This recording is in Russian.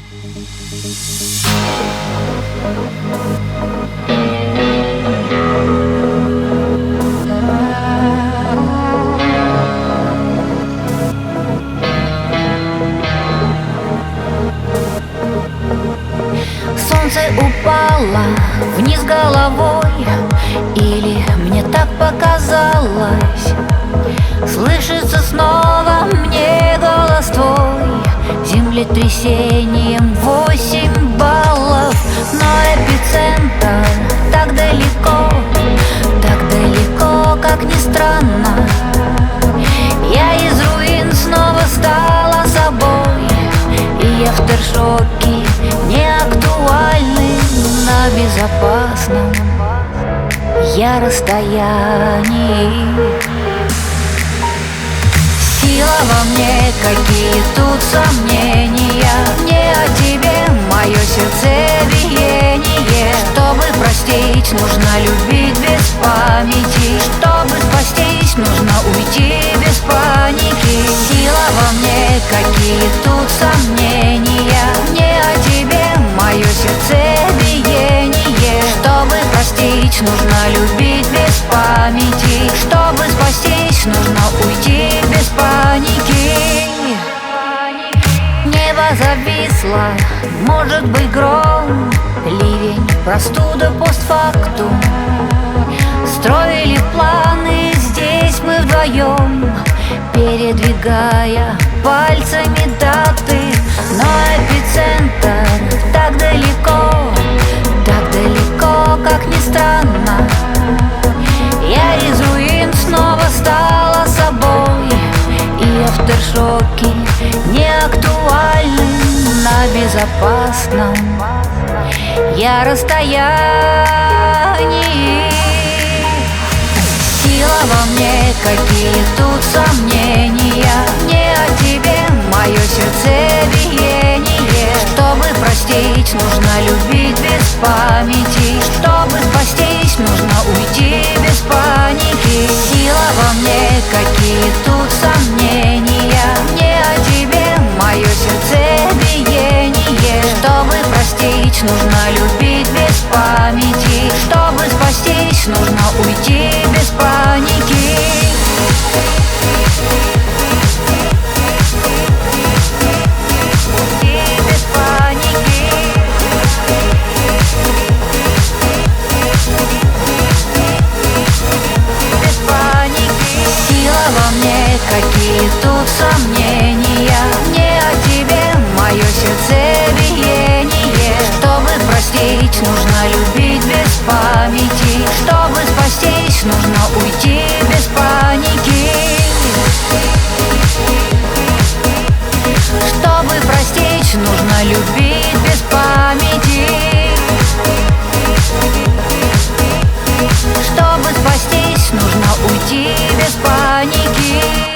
Солнце упало вниз головой, или мне так показалось? Слышится снова мне голос твой, землетрясением 8 баллов. Но эпицентр так далеко, как ни странно. Я из руин снова стала собой, и афтершоки не актуальны на безопасном я расстоянии. Сила во мне, какие тут сомнения, не о тебе мое сердцебиение. Чтобы простить, нужно любить без памяти. Чтобы спастись, нужно уйти без паники. Сила во мне, какие тут сомнения, не о тебе мое сердцебиение. Чтобы простить, нужно любить без памяти. Чтобы спастись, нужно уйти без паники. Небо зависло, может быть гром, ливень, простуда постфактум. Строили планы здесь мы вдвоем, передвигая пальцами даты. Но эпицентр так далеко, как ни странно. Я из руин снова стала собой, и афтершоки не актуальны на безопасном я расстоянии. Сила во мне, какие тут сомнения, не о тебе мое сердцебиение. Чтобы простить, нужно любить без памяти. Чтобы спастись, нужно уйти без паники. Сила во мне, какие тут сомнения, не о тебе мое сердцебиение. Чтобы простить, нужно любить без памяти. Чтобы спастись, нужно уйти без паники. Какие тут сомнения, не о тебе мое сердцебиение. Чтобы простить, нужно любить без памяти. Чтобы спастись, нужно уйти без паники. Чтобы простить, нужно любить без памяти. Чтобы спастись, нужно уйти без паники.